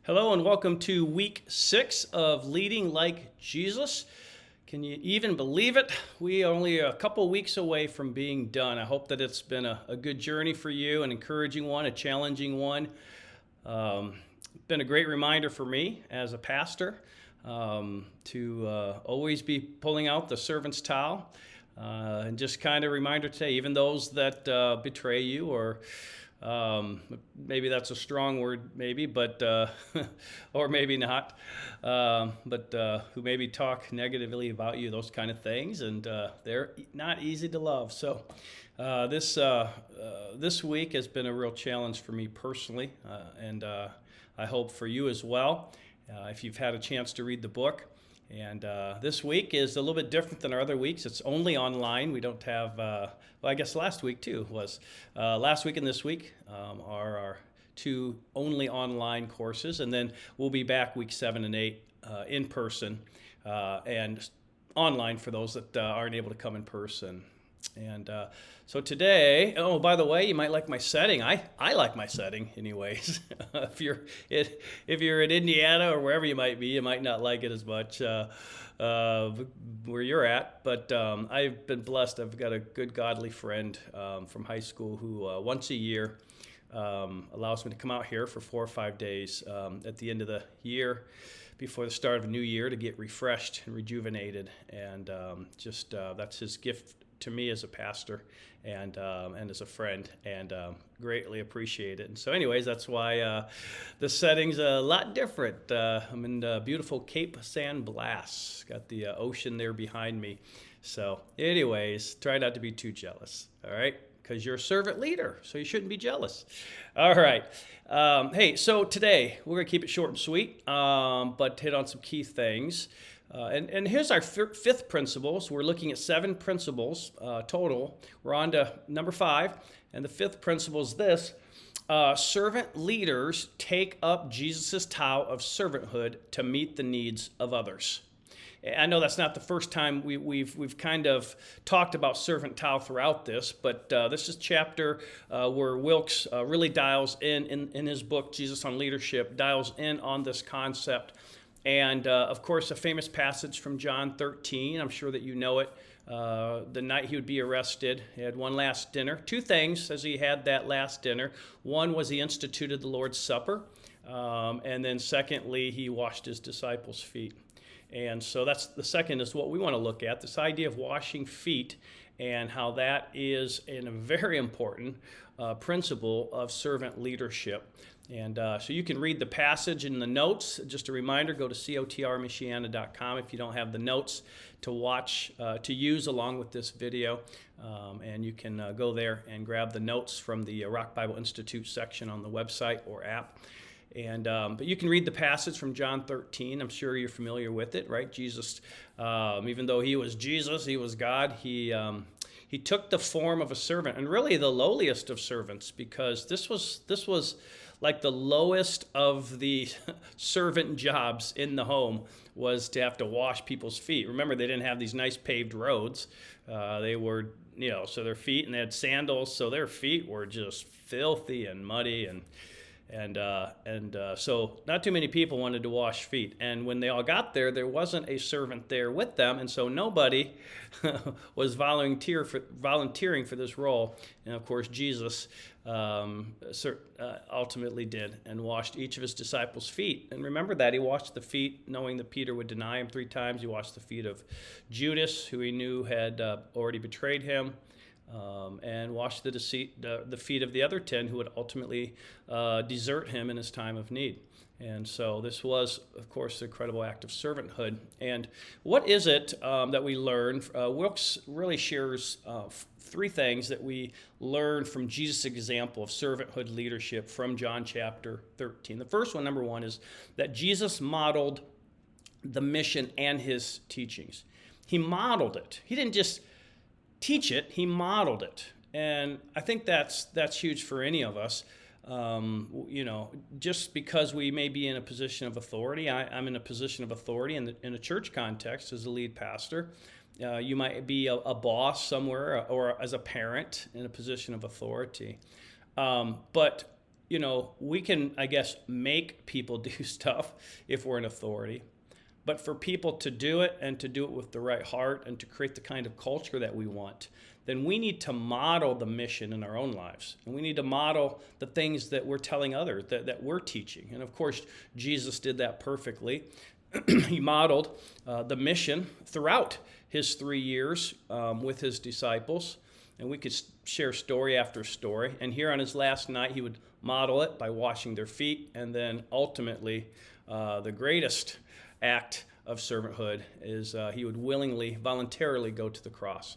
Hello and welcome to week 6 of Leading Like Jesus. Can you even believe it? We are only a couple weeks away from being done. I hope that it's been a good journey for you, an encouraging one, a challenging one. Been a great reminder for me as a pastor to always be pulling out the servant's towel. And just kind of reminder today, even those that betray you or maybe that's a strong word, maybe, but or maybe not. But who maybe talk negatively about you, those kind of things, and they're not easy to love. So this week has been a real challenge for me personally, and I hope for you as well. If you've had a chance to read the book. And this week is a little bit different than our other weeks. It's only online. We don't have, well, I guess last week too was. Last week and this week are our two only online courses. And then we'll be back week 7 and 8 in person and online for those that aren't able to come in person. And so today, oh, by the way, you might like my setting. I like my setting anyways. If you're in Indiana or wherever you might be, you might not like it as much where you're at. But I've been blessed. I've got a good godly friend from high school who once a year allows me to come out here for 4 or 5 days at the end of the year before the start of a new year to get refreshed and rejuvenated. And that's his gift to me as a pastor and as a friend, and greatly appreciate it. And so anyways, that's why the setting's a lot different. I'm in beautiful Cape San Blas, got the ocean there behind me. So anyways, try not to be too jealous, all right? Because you're a servant leader, so you shouldn't be jealous. All right. Hey, so today we're going to keep it short and sweet, but hit on some key things. And here's our fifth principles. We're looking at 7 principles total. We're on to number 5. And the fifth principle is this. Servant leaders take up Jesus' towel of servanthood to meet the needs of others. I know that's not the first time we've kind of talked about servant towel throughout this, but this is chapter where Wilkes really dials in his book, Jesus on Leadership, dials in on this concept. And, of course, a famous passage from John 13. I'm sure that you know it. The night he would be arrested, he had one last dinner. 2 things as he had that last dinner. One was he instituted the Lord's Supper. And then secondly, he washed his disciples' feet. And so that's the second is what we want to look at, this idea of washing feet and how that is a very important principle of servant leadership. And so you can read the passage in the notes. Just a reminder, go to cotrmichiana.com if you don't have the notes to watch, to use along with this video. And you can go there and grab the notes from the Rock Bible Institute section on the website or app. And but you can read the passage from John 13. I'm sure you're familiar with it, right? Jesus, even though he was Jesus, he was God, he took the form of a servant, and really the lowliest of servants, because this was like the lowest of the servant jobs in the home was to have to wash people's feet. Remember, they didn't have these nice paved roads. They were, so their feet, and they had sandals, so their feet were just filthy and muddy, and so not too many people wanted to wash feet. And when they all got there, there wasn't a servant there with them, and so nobody was volunteering for this role. And of course, Jesus ultimately did and washed each of his disciples' feet. And remember that he washed the feet, knowing that Peter would deny him 3 times. He washed the feet of Judas, who he knew had already betrayed him. And washed the feet of the other 10 who would ultimately desert him in his time of need. And so this was, of course, an incredible act of servanthood. And what is it that we learn? Wilkes really shares 3 things that we learn from Jesus' example of servanthood leadership from John chapter 13. The first one, number 1, is that Jesus modeled the mission and his teachings. He modeled it. He didn't just teach it, he modeled it. And I think that's huge for any of us. Just because we may be in a position of authority, I'm in a position of authority in a church context as a lead pastor. You might be a boss somewhere or as a parent in a position of authority. But we can, I guess, make people do stuff if we're in authority. But for people to do it and to do it with the right heart and to create the kind of culture that we want, then we need to model the mission in our own lives. And we need to model the things that we're telling others, that we're teaching. And of course, Jesus did that perfectly. He modeled the mission throughout his 3 years with his disciples. And we could share story after story. And here on his last night, he would model it by washing their feet. And then ultimately, the greatest act of servanthood is he would voluntarily go to the cross.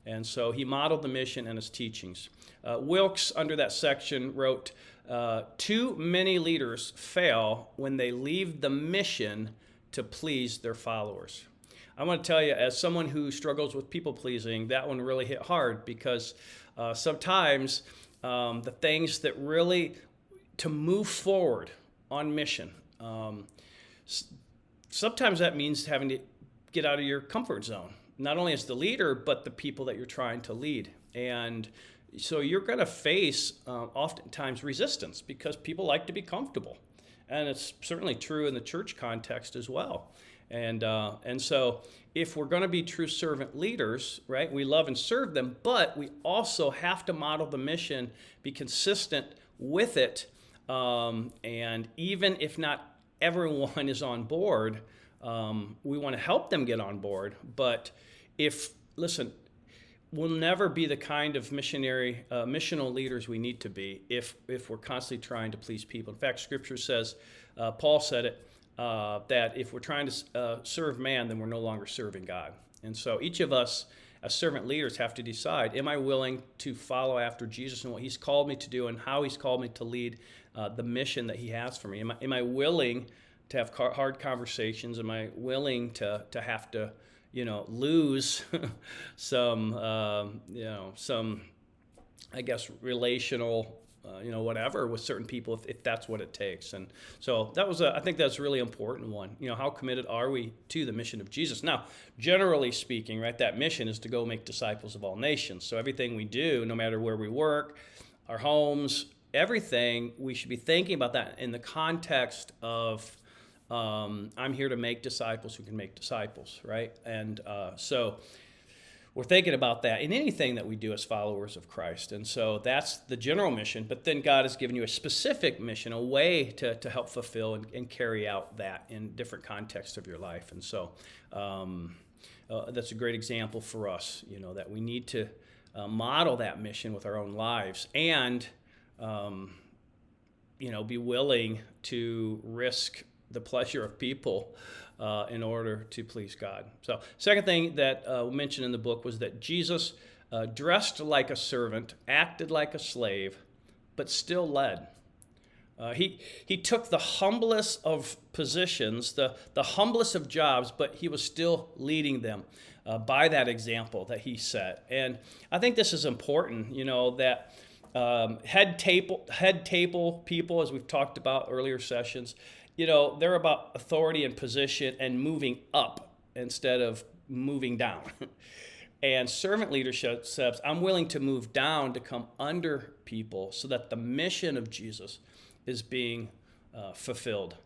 And so he modeled the mission and his teachings. Wilkes, under that section, wrote, "Too many leaders fail when they leave the mission to please their followers." I want to tell you, as someone who struggles with people-pleasing, that one really hit hard because sometimes the things that really, to move forward on mission, sometimes that means having to get out of your comfort zone, not only as the leader, but the people that you're trying to lead. And so you're going to face oftentimes resistance because people like to be comfortable. And it's certainly true in the church context as well. And so if we're going to be true servant leaders, right, we love and serve them, but we also have to model the mission, be consistent with it. And even if not everyone is on board, we want to help them get on board. But we'll never be the kind of missional leaders we need to be if we're constantly trying to please people. In fact, Scripture says, Paul said it, that if we're trying to serve man, then we're no longer serving God. And so each of us as servant leaders have to decide, am I willing to follow after Jesus and what he's called me to do and how he's called me to lead the mission that he has for me? Am I willing to have hard conversations? Am I willing to have to, lose some, I guess, relational whatever with certain people if that's what it takes. And so I think that's a really important one. How committed are we to the mission of Jesus? Now, generally speaking, right, that mission is to go make disciples of all nations. So everything we do, no matter where we work, our homes, everything, we should be thinking about that in the context of I'm here to make disciples who can make disciples, right? And so we're thinking about that in anything that we do as followers of Christ. And so that's the general mission, but then God has given you a specific mission, a way to help fulfill and carry out that in different contexts of your life. And so that's a great example for us, that we need to model that mission with our own lives and, be willing to risk the pleasure of people in order to please God. So, second thing that we mentioned in the book was that Jesus dressed like a servant, acted like a slave, but still led. He took the humblest of positions, the humblest of jobs, but he was still leading them by that example that he set. And I think this is important, that head table people, as we've talked about earlier sessions, they're about authority and position and moving up instead of moving down. And servant leadership says, I'm willing to move down to come under people so that the mission of Jesus is being fulfilled.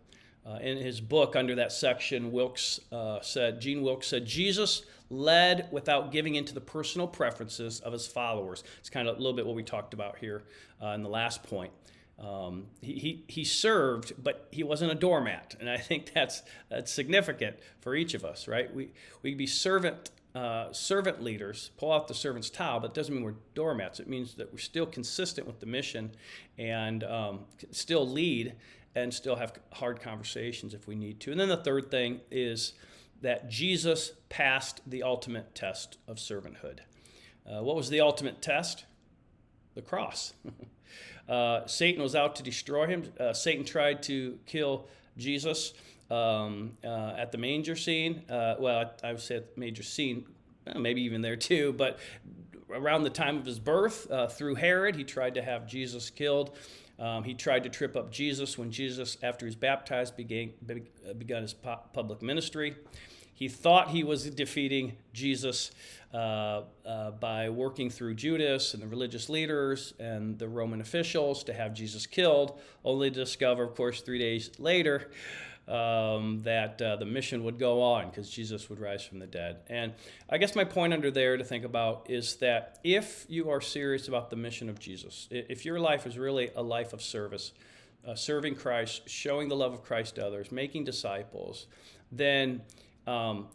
In his book, under that section, Gene Wilkes said, Jesus led without giving into the personal preferences of his followers. It's kind of a little bit what we talked about here in the last point. He served, but he wasn't a doormat, and I think that's significant for each of us, right? We can be servant leaders, pull out the servant's towel, but it doesn't mean we're doormats. It means that we're still consistent with the mission and still lead and still have hard conversations if we need to. And then the third thing is that Jesus passed the ultimate test of servanthood. What was the ultimate test? The cross. Satan was out to destroy him. Satan tried to kill Jesus at the manger scene. I would say at the manger scene, maybe even there too, but around the time of his birth, through Herod, he tried to have Jesus killed. He tried to trip up Jesus when Jesus, after he was baptized, begun his public ministry. He thought he was defeating Jesus by working through Judas and the religious leaders and the Roman officials to have Jesus killed, only to discover, of course, 3 days later that the mission would go on because Jesus would rise from the dead. And I guess my point under there to think about is that if you are serious about the mission of Jesus, if your life is really a life of service, serving Christ, showing the love of Christ to others, making disciples, then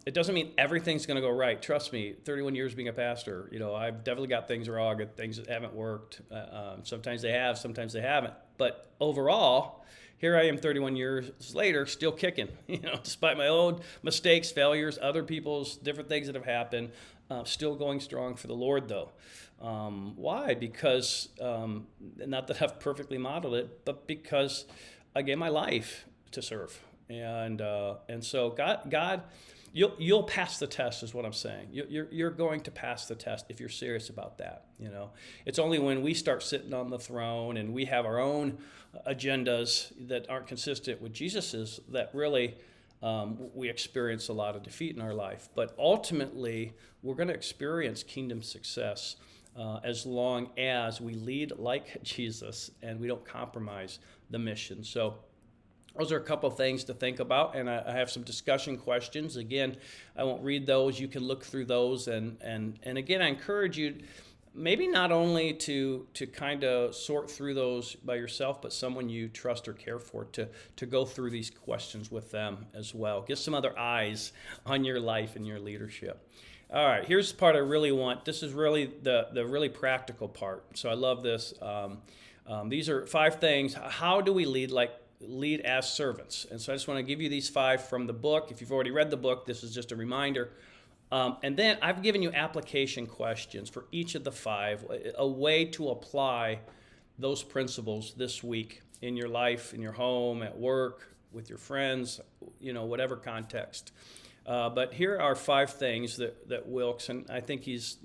it doesn't mean everything's going to go right. Trust me, 31 years being a pastor, I've definitely got things wrong and things that haven't worked. Sometimes they have, sometimes they haven't. But overall, here I am 31 years later, still kicking, despite my own mistakes, failures, other people's different things that have happened, still going strong for the Lord, though. Why? Because, not that I've perfectly modeled it, but because I gave my life to serve. And so God, you'll pass the test is what I'm saying. You're going to pass the test if you're serious about that. It's only when we start sitting on the throne and we have our own agendas that aren't consistent with Jesus's that really we experience a lot of defeat in our life. But ultimately, we're going to experience kingdom success as long as we lead like Jesus and we don't compromise the mission. So those are a couple things to think about, and I have some discussion questions. Again, I won't read those. You can look through those, and again, I encourage you maybe not only to kind of sort through those by yourself, but someone you trust or care for to go through these questions with them as well. Get some other eyes on your life and your leadership. All right, here's the part I really want. This is really the really practical part. So I love this. These are 5 things. How do we lead as servants? And so I just want to give you these 5 from the book. If you've already read the book, this is just a reminder. And then I've given you application questions for each of the 5, a way to apply those principles this week in your life, in your home, at work, with your friends, whatever context. But here are 5 things that Wilkes, and I think he's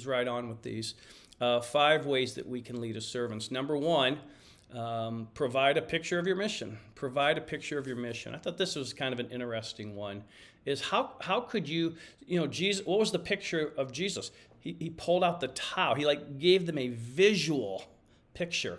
right on with these, 5 ways that we can lead as servants. Number 1, provide a picture of your mission. Provide a picture of your mission. I thought this was kind of an interesting one. Is how could you, Jesus, what was the picture of Jesus? He pulled out the towel. He gave them a visual picture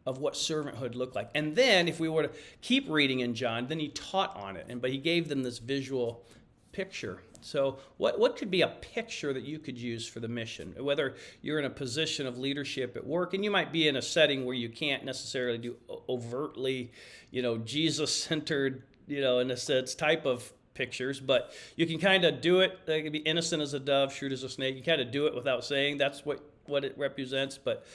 of what servanthood looked like. And then if we were to keep reading in John, then he taught on it. But he gave them this visual picture. So what could be a picture that you could use for the mission? Whether you're in a position of leadership at work, and you might be in a setting where you can't necessarily do overtly, Jesus-centered, in a sense, type of pictures, but you can kind of do it. It can be innocent as a dove, shrewd as a snake. You kind of do it without saying that's what it represents. But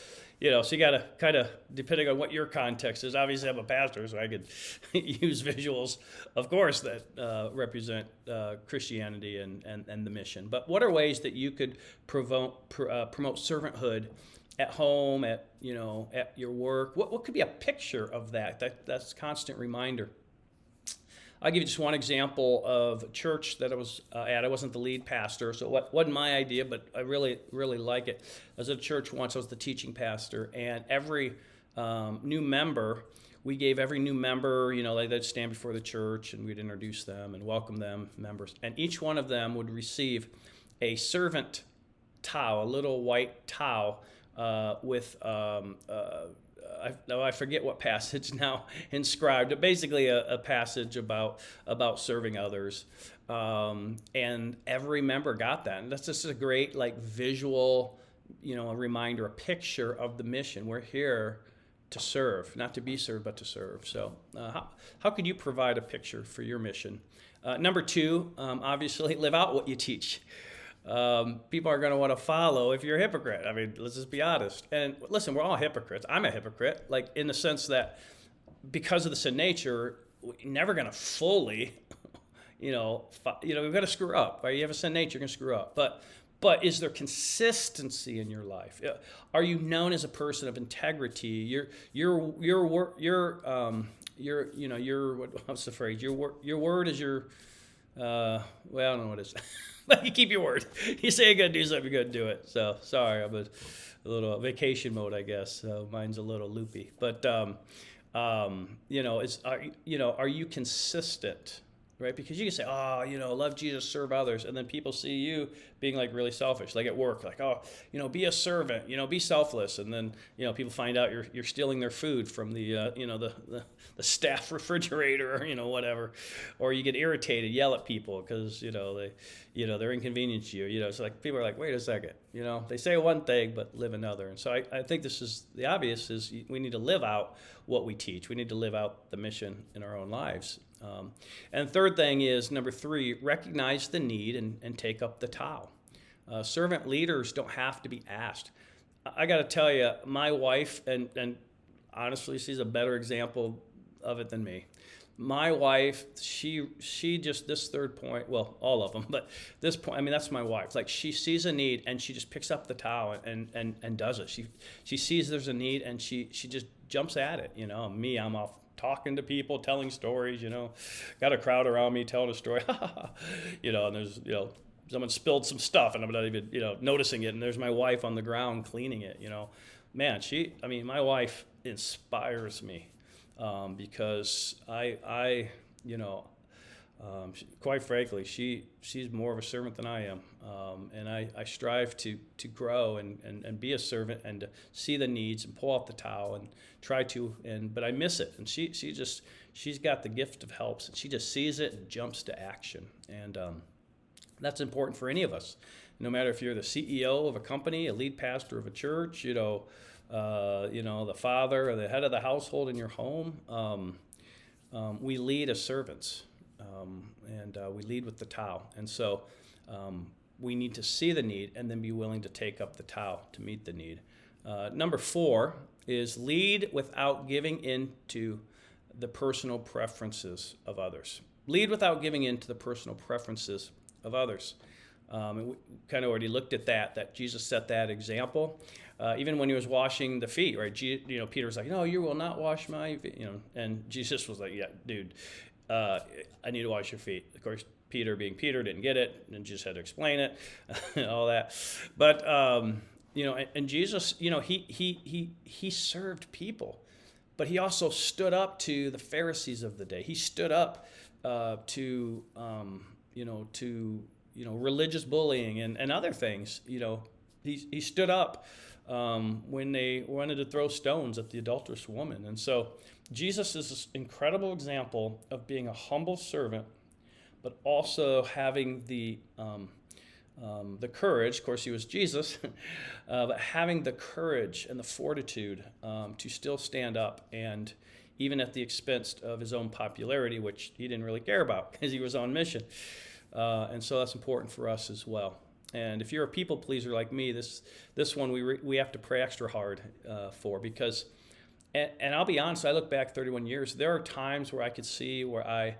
so you got to kind of, depending on what your context is, obviously I'm a pastor, so I could use visuals, of course, that represent Christianity and the mission. But what are ways that you could promote servanthood at home, at your work? What could be a picture of that? That's a constant reminder. I'll give you just one example of a church that I was at. I wasn't the lead pastor, so it wasn't my idea, but I really, really like it. I was at a church once. I was the teaching pastor, and every new member, we gave every new member, they'd stand before the church, and we'd introduce them and welcome them, members. And each one of them would receive a servant towel, a little white towel with I forget what passage now inscribed, but basically a passage about serving others. And every member got that. And that's just a great visual, a reminder, a picture of the mission. We're here to serve, not to be served, but to serve. So how could you provide a picture for your mission? Number 2, obviously, live out what you teach. People are going to want to follow if you're a hypocrite. I mean, let's just be honest. And listen, we're all hypocrites. I'm a hypocrite, in the sense that because of the sin nature, we're never going to fully, we've got to screw up. Right? You have a sin nature, you're going to screw up. But is there consistency in your life? Are you known as a person of integrity? What's the phrase? Your word is your, I don't know what it is. But you keep your word. You say you're going to do something, you're going to do it. So, sorry, I'm a little vacation mode, I guess. So mine's a little loopy. But, are you consistent right? Because you can say, oh, love Jesus, serve others. And then people see you being like really selfish, like at work, like, oh, be a servant, be selfless. And then, people find out you're stealing their food from the, the staff refrigerator or, whatever. Or you get irritated, yell at people because, they're inconvenienced you. It's like people are like, wait a second, they say one thing but live another. And so I think this is the obvious is we need to live out what we teach. We need to live out the mission in our own lives. And third thing is, number 3, recognize the need and take up the towel. Servant leaders don't have to be asked. I got to tell you, my wife, and honestly, she's a better example of it than me. My wife, she just, this third point, well, all of them, but this point, that's my wife. Like, she sees a need and she just picks up the towel and does it. She sees there's a need and she just jumps at it. Me, I'm off talking to people, telling stories, got a crowd around me telling a story, and there's, someone spilled some stuff and I'm not even, noticing it. And there's my wife on the ground cleaning it, man, my wife inspires me, because quite frankly, she's more of a servant than I am. And I strive to grow and be a servant and to see the needs and pull out the towel and try to, but I miss it. And she's got the gift of helps and she just sees it and jumps to action. And that's important for any of us, no matter if you're the CEO of a company, a lead pastor of a church, the father or the head of the household in your home. We lead as servants. And we lead with the towel. And so we need to see the need and then be willing to take up the towel to meet the need. Number 4 is lead without giving in to the personal preferences of others. Lead without giving in to the personal preferences of others. And we kind of already looked at that Jesus set that example. Even when he was washing the feet, right? Peter was like, no, you will not wash my feet. And Jesus was like, yeah, dude, I need to wash your feet. Of course, Peter being Peter didn't get it and just had to explain it and all that. But, and Jesus, he served people, but he also stood up to the Pharisees of the day. He stood up to religious bullying and other things. He stood up when they wanted to throw stones at the adulterous woman. And so Jesus is this incredible example of being a humble servant, but also having the courage. Of course, he was Jesus, but having the courage and the fortitude to still stand up, and even at the expense of his own popularity, which he didn't really care about because he was on mission. And so that's important for us as well. And if you're a people pleaser like me, this one we have to pray extra hard for, because, and I'll be honest, I look back 31 years, there are times where I could see where I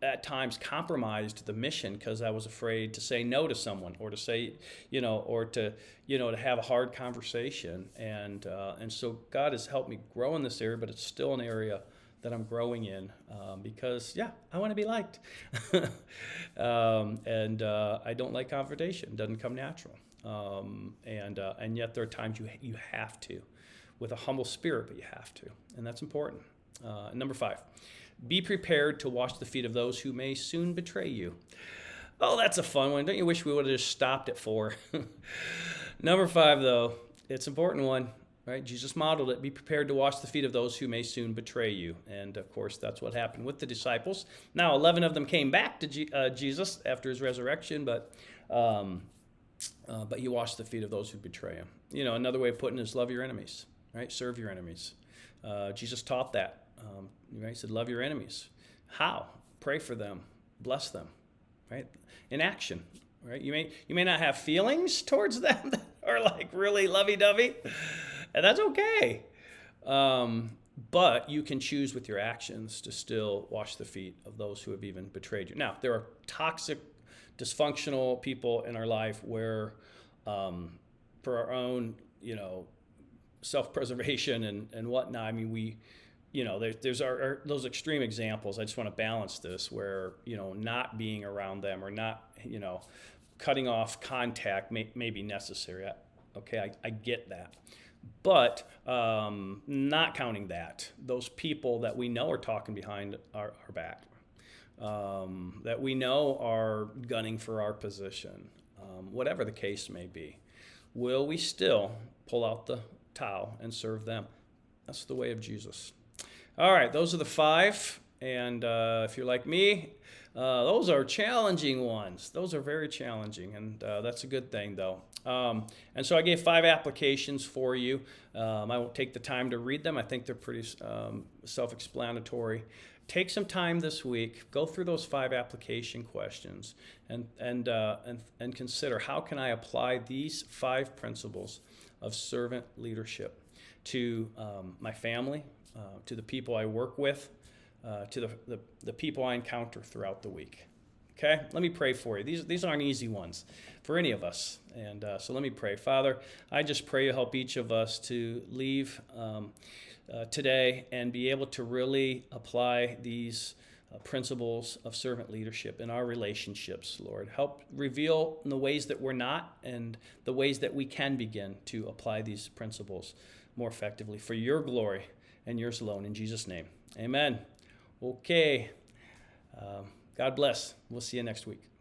at times compromised the mission because I was afraid to say no to someone, or to say, or to have a hard conversation. And so God has helped me grow in this area, but it's still an area that I'm growing in, because I want to be liked. And I don't like confrontation. It doesn't come natural. And yet there are times you have to, with a humble spirit, but you have to. And that's important. Number 5, be prepared to wash the feet of those who may soon betray you. Oh, that's a fun one. Don't you wish we would have just stopped at 4? Number 5, though, it's an important one. Right? Jesus modeled it. Be prepared to wash the feet of those who may soon betray you. And, of course, that's what happened with the disciples. Now, 11 of them came back to Jesus after his resurrection, but he washed the feet of those who betray him. Another way of putting it is love your enemies, right? Serve your enemies. Jesus taught that. Right? He said, love your enemies. How? Pray for them. Bless them, right? In action, right? You may not have feelings towards them that are like really lovey-dovey, and that's okay. But you can choose with your actions to still wash the feet of those who have even betrayed you. Now, there are toxic, dysfunctional people in our life where, for our own, self-preservation and whatnot, there's those extreme examples. I just want to balance this where, not being around them or not, cutting off contact may be necessary. I get that. But not counting that, those people that we know are talking behind our back, that we know are gunning for our position, whatever the case may be, will we still pull out the towel and serve them? That's the way of Jesus. All right, those are the 5. And if you're like me, those are challenging ones. Those are very challenging, and that's a good thing, though. And so I gave 5 applications for you. I won't take the time to read them. I think they're pretty self-explanatory. Take some time this week. Go through those 5 application questions, and consider, how can I apply these 5 principles of servant leadership to my family, to the people I work with, to the people I encounter throughout the week. Okay, let me pray for you. These aren't easy ones for any of us. And so let me pray. Father, I just pray you help each of us to leave today and be able to really apply these principles of servant leadership in our relationships, Lord. Help reveal the ways that we're not and the ways that we can begin to apply these principles more effectively for your glory and yours alone. In Jesus' name, amen. Okay. God bless. We'll see you next week.